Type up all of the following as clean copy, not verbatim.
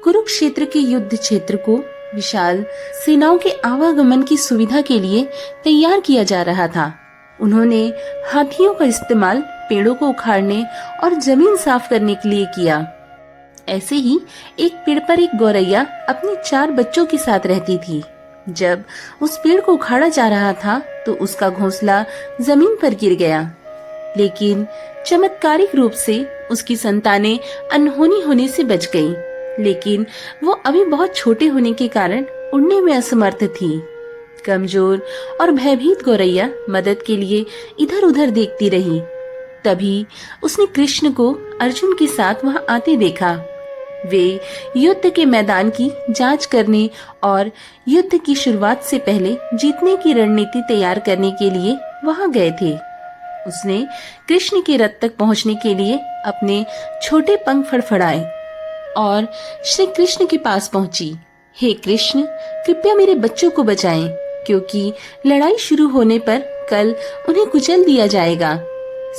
कुरुक्षेत्र के युद्ध क्षेत्र को विशाल सेनाओं के आवागमन की सुविधा के लिए तैयार किया जा रहा था। उन्होंने हाथियों का इस्तेमाल पेड़ों को उखाड़ने और जमीन साफ करने के लिए किया। ऐसे ही एक पेड़ पर एक गौरैया अपने 4 बच्चों के साथ रहती थी। जब उस पेड़ को उखाड़ा जा रहा था तो उसका घोंसला जमीन पर गिर गया, लेकिन चमत्कारिक रूप से उसकी संतानें अनहोनी होने से बच गईं। लेकिन वो अभी बहुत छोटे होने के कारण उड़ने में असमर्थ थी। कमजोर और भयभीत गौरैया मदद के लिए इधर उधर देखती रही। तभी उसने कृष्ण को अर्जुन के साथ वहां आते देखा। वे युद्ध के मैदान की जांच करने और युद्ध की शुरुआत से पहले जीतने की रणनीति तैयार करने के लिए वहां गए थे। उसने कृष्ण के रथ तक पहुंचने के लिए अपने छोटे पंख फड़फड़ाए और श्री कृष्ण के पास पहुंची। हे कृष्ण, कृपया मेरे बच्चों को बचाएं, क्योंकि लड़ाई शुरू होने पर कल उन्हें कुचल दिया जाएगा।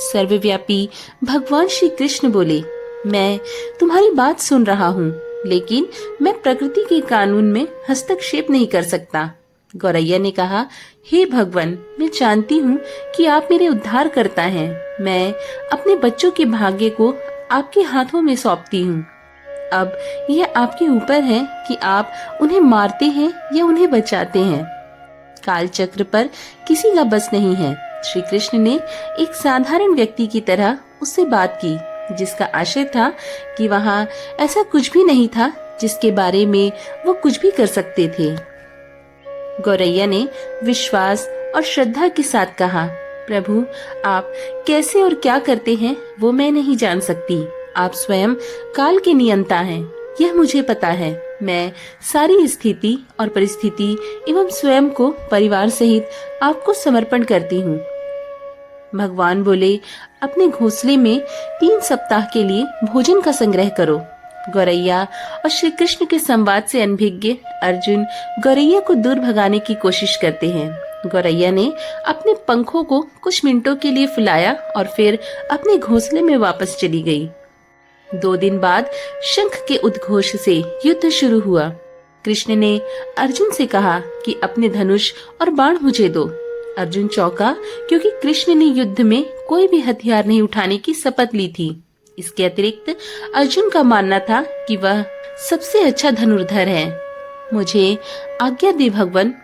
सर्वव्यापी भगवान श्री कृष्ण बोले, मैं तुम्हारी बात सुन रहा हूँ, लेकिन मैं प्रकृति के कानून में हस्तक्षेप नहीं कर सकता। गौरैया ने कहा, हे भगवान, मैं जानती हूँ कि आप मेरे उद्धार करता हैं। मैं अपने बच्चों के भाग्य को आपके हाथों में सौंपती हूँ। अब यह आपके ऊपर है कि आप उन्हें मारते हैं या उन्हें बचाते हैं। काल चक्र पर किसी का बस नहीं है। श्री कृष्ण ने एक साधारण व्यक्ति की तरह उससे बात की, जिसका आशय था कि वहाँ ऐसा कुछ भी नहीं था जिसके बारे में वो कुछ भी कर सकते थे। गौरैया ने विश्वास और श्रद्धा के साथ कहा, प्रभु, आप कैसे और क्या करते हैं वो मैं नहीं जान सकती। आप स्वयं काल के नियंता हैं, यह मुझे पता है। मैं सारी स्थिति और परिस्थिति एवं स्वयं को परिवार सहित आपको समर्पण करती हूँ। भगवान बोले, अपने घोंसले में 3 सप्ताह के लिए भोजन का संग्रह करो। गौरैया और श्री कृष्ण के संवाद से अनभिज्ञ अर्जुन गौरैया को दूर भगाने की कोशिश करते हैं। गौरैया ने अपने पंखों को कुछ मिनटों के लिए फुलाया और फिर अपने घोंसले में वापस चली गई। 2 दिन बाद शंख के उद्घोष से युद्ध शुरू हुआ। कृष्ण ने अर्जुन से कहा कि अपने धनुष और बाण मुझे दो। अर्जुन चौंका, क्योंकि कृष्ण ने युद्ध में कोई भी हथियार नहीं उठाने की शपथ ली थी। इसके अतिरिक्त अर्जुन का मानना था कि वह सबसे अच्छा धनुर्धर है। मुझे आज्ञा दे भगवान,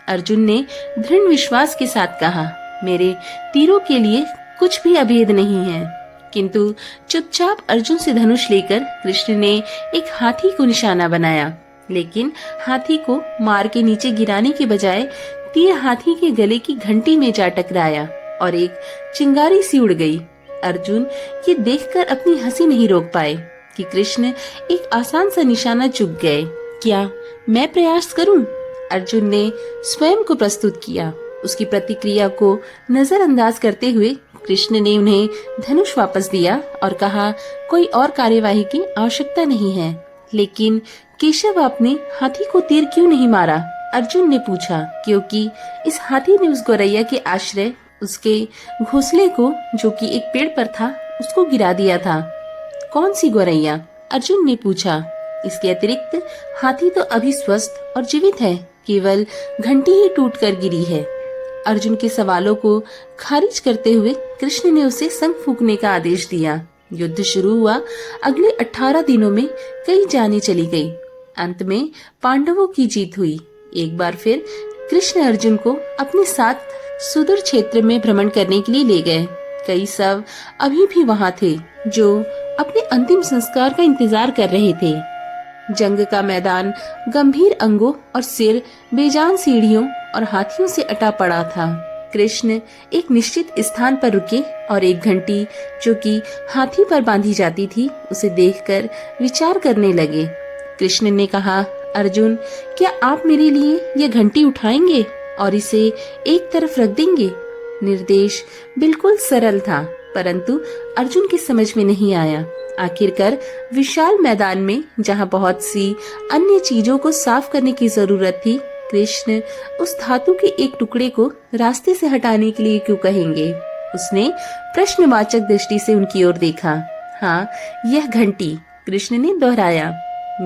अर्जुन ने दृढ़ विश्वास के साथ कहा। मेरे तीरों के लिए कुछ भी अभेद नहीं है। किंतु चुपचाप अर्जुन से धनुष लेकर कृष्ण ने एक हाथी को निशाना बनाया, लेकिन हाथी को मार के नीचे गिराने के बजाय तीर हाथी के गले की घंटी में जा टकराया और एक चिंगारी सी उड़ गई। अर्जुन ये देखकर अपनी हंसी नहीं रोक पाए कि कृष्ण एक आसान सा निशाना चूक गए। क्या मैं प्रयास करूं? अर्जुन ने स्वयं को प्रस्तुत किया। उसकी प्रतिक्रिया को नजरअंदाज करते हुए कृष्ण ने उन्हें धनुष वापस दिया और कहा, कोई और कार्यवाही की आवश्यकता नहीं है। लेकिन केशव, आपने हाथी को तीर क्यों नहीं मारा? अर्जुन ने पूछा, क्योंकि इस हाथी ने उस गौरैया के आश्रय उसके घोंसले को, जो कि एक पेड़ पर था, उसको गिरा दिया था। कौन सी गौरैया? अर्जुन ने पूछा। इसके अतिरिक्त हाथी तो अभी स्वस्थ और जीवित है, केवल घंटी ही टूटकर गिरी है। अर्जुन के सवालों को खारिज करते हुए कृष्ण ने उसे शंख फूंकने का आदेश दिया। युद्ध शुरू हुआ। अगले 18 दिनों में कई जानें चली गई। अंत में पांडवों की जीत हुई। एक बार फिर कृष्ण अर्जुन को अपने साथ सुदूर क्षेत्र में भ्रमण करने के लिए ले गए। कई शव अभी भी वहाँ थे, जो अपने अंतिम संस्कार का इंतजार कर रहे थे। जंग का मैदान गंभीर अंगों और सिर बेजान सीढ़ियों और हाथियों से अटा पड़ा था। कृष्ण एक निश्चित स्थान पर रुके और एक घंटी, जो कि हाथी पर बांधी जाती थी, उसे देखकर विचार करने लगे। कृष्ण ने कहा, अर्जुन, क्या आप मेरे लिए यह घंटी उठाएंगे और इसे एक तरफ रख देंगे? निर्देश बिल्कुल सरल था, परंतु अर्जुन की समझ में नहीं आया। आखिरकार विशाल मैदान में, जहाँ बहुत सी अन्य चीजों को साफ करने की जरूरत थी, कृष्ण उस धातु के एक टुकड़े को रास्ते से हटाने के लिए क्यों कहेंगे? उसने प्रश्नवाचक दृष्टि से उनकी ओर देखा। हाँ, यह घंटी, कृष्ण ने दोहराया।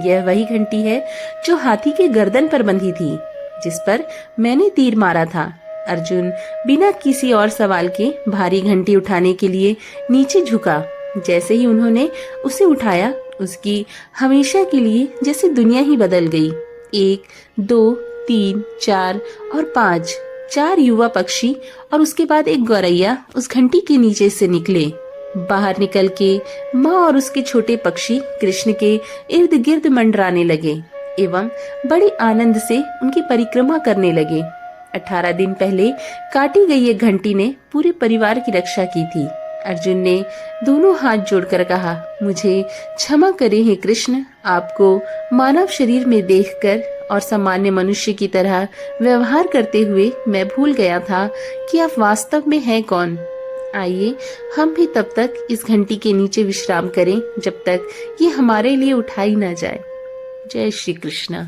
यह वही घंटी है जो हाथी के गर्दन पर बंधी थी, जिस पर मैंने तीर मारा था। अर्जुन बिना किसी और सवाल के भारी घंटी उठाने के लिए नीचे झुका। जैसे ही उन्होंने उसे उठाया, उसकी हमेशा के लिए जैसे दुनिया ही बदल गई। 1, 2, 3, 4 और 5 4 युवा पक्षी और उसके बाद एक गौरैया उस घंटी के नीचे से निकले। बाहर निकल के माँ और उसके छोटे पक्षी कृष्ण के इर्द गिर्द मंडराने लगे एवं बड़ी आनंद से उनकी परिक्रमा करने लगे। 18 दिन पहले काटी गई एक घंटी ने पूरे परिवार की रक्षा की थी। अर्जुन ने दोनों हाथ जोड़कर कहा, मुझे क्षमा करें हे कृष्ण, आपको मानव शरीर में देखकर और सामान्य मनुष्य की तरह व्यवहार करते हुए मैं भूल गया था कि आप वास्तव में हैं कौन। आइए हम भी तब तक इस घंटी के नीचे विश्राम करें जब तक ये हमारे लिए उठाई ना जाए। जय श्री कृष्ण।